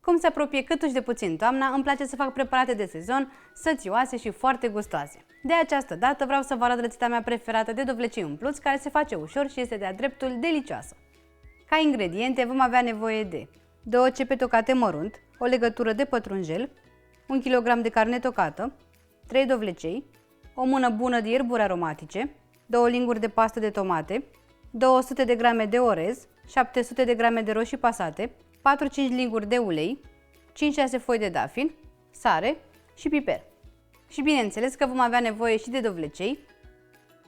Cum se apropie câtuși de puțin toamna, îmi place să fac preparate de sezon, sățioase și foarte gustoase. De această dată vreau să vă arăt rețeta mea preferată de dovlecei umpluți, care se face ușor și este de-a dreptul delicioasă. Ca ingrediente vom avea nevoie de 2 cepe tocate mărunt, o legătură de pătrunjel, 1 kg de carne tocată, 3 dovlecei, o mână bună de ierburi aromatice, 2 linguri de pastă de tomate, 200 de grame de orez, 700 de grame de roșii pasate, 4-5 linguri de ulei, 5-6 foi de dafin, sare și piper. Și bineînțeles că vom avea nevoie și de dovlecei,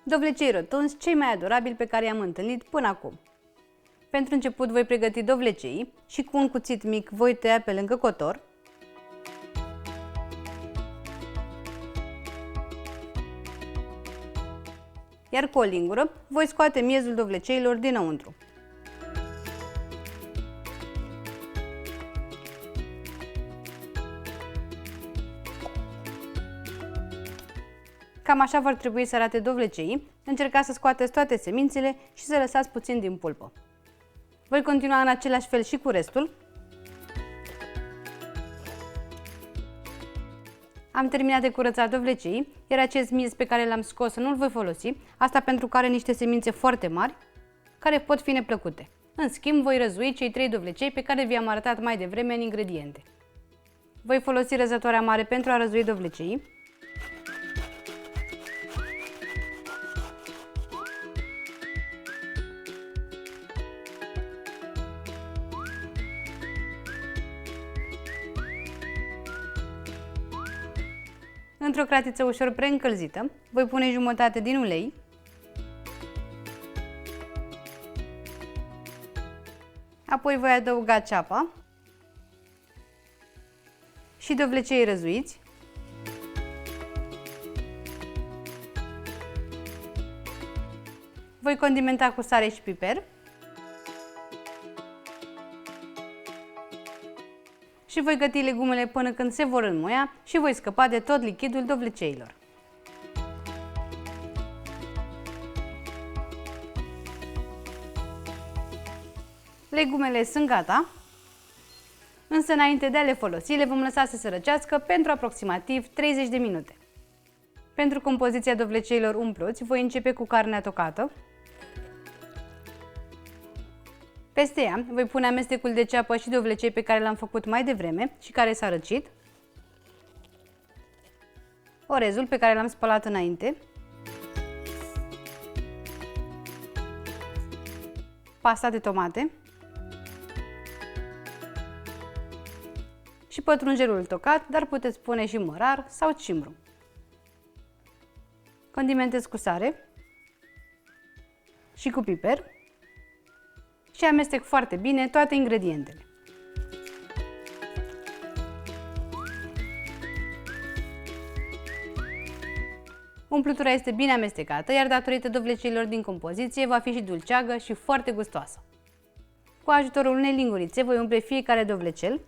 dovlecei rotunzi, cei mai adorabili pe care i-am întâlnit până acum. Pentru început voi pregăti dovlecei și cu un cuțit mic voi tăia pe lângă cotor. Iar cu o lingură voi scoate miezul dovleceilor dinăuntru. Cam așa vor trebui să arate dovleceii. Încercați să scoateți toate semințele și să lăsați puțin din pulpă. Voi continua în același fel și cu restul. Am terminat de curățat dovlecei, iar acest miez pe care l-am scos nu-l voi folosi, asta pentru că are niște semințe foarte mari, care pot fi neplăcute. În schimb, voi răzui cei 3 dovlecei pe care vi-am arătat mai devreme în ingrediente. Voi folosi răzătoarea mare pentru a răzui dovlecei. Într-o cratiță ușor preîncălzită, voi pune jumătate din ulei, apoi voi adăuga ceapa și dovlecei răzuiți, voi condimenta cu sare și piper și voi găti legumele până când se vor înmuia și voi scăpa de tot lichidul dovleceilor. Legumele sunt gata, însă înainte de a le folosi le vom lăsa să se răcească pentru aproximativ 30 de minute. Pentru compoziția dovleceilor umpluți voi începe cu carnea tocată. Peste ea voi pune amestecul de ceapă și dovlecei pe care l-am făcut mai devreme și care s-a răcit, orezul pe care l-am spălat înainte, pasta de tomate și pătrunjelul tocat, dar puteți pune și mărar sau cimbru. Condimentez cu sare și cu piper și amestec foarte bine toate ingredientele. Umplutura este bine amestecată, iar datorită dovlecilor din compoziție va fi și dulceagă și foarte gustoasă. Cu ajutorul unei lingurițe voi umple fiecare dovlecel .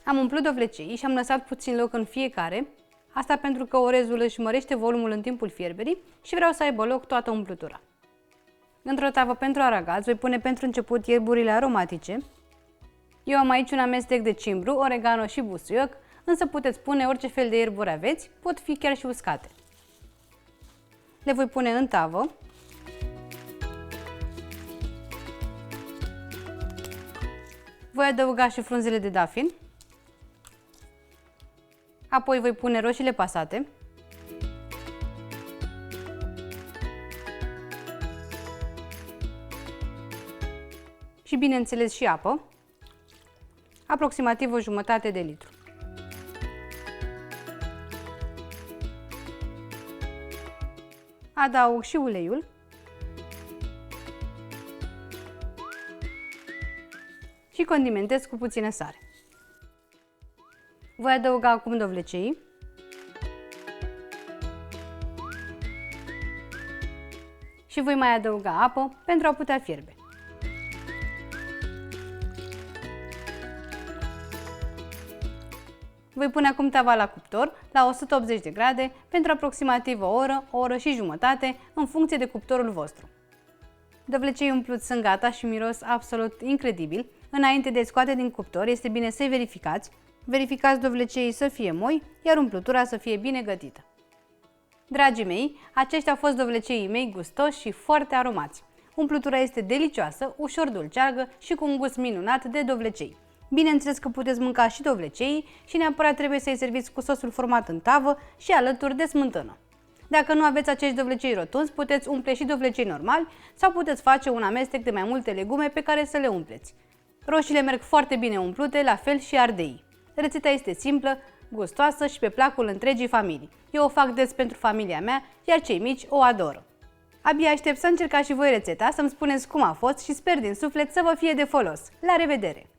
Am umplut dovlecei și am lăsat puțin loc în fiecare, asta pentru că orezul își mărește volumul în timpul fierberii și vreau să aibă loc toată umplutura. Într-o tavă pentru aragaz voi pune pentru început ierburile aromatice. Eu am aici un amestec de cimbru, oregano și busuioc, însă puteți pune orice fel de ierburi aveți, pot fi chiar și uscate. Le voi pune în tavă. Voi adăuga și frunzele de dafin. Apoi voi pune roșiile pasate. Și bineînțeles și apă, aproximativ o jumătate de litru. Adaug și uleiul și condimentez cu puțină sare. Voi adăuga acum dovlecei și voi mai adăuga apă pentru a putea fierbe. Voi pune acum tava la cuptor la 180 de grade pentru aproximativ o oră și jumătate în funcție de cuptorul vostru. Dovlecei umpluți sunt gata și miros absolut incredibil. Înainte de scoate din cuptor este bine să-i verificați. Verificați dovleceii să fie moi, iar umplutura să fie bine gătită. Dragii mei, aceștia au fost dovleceii mei gustoși și foarte aromați. Umplutura este delicioasă, ușor dulceagă și cu un gust minunat de dovlecei. Bineînțeles că puteți mânca și dovleceii și neapărat trebuie să-i serviți cu sosul format în tavă și alături de smântână. Dacă nu aveți acești dovlecei rotunzi, puteți umple și dovlecei normali sau puteți face un amestec de mai multe legume pe care să le umpleți. Roșiile merg foarte bine umplute, la fel și ardeii. Rețeta este simplă, gustoasă și pe placul întregii familii. Eu o fac des pentru familia mea, iar cei mici o adoră. Abia aștept să încercați și voi rețeta, să-mi spuneți cum a fost și sper din suflet să vă fie de folos. La revedere!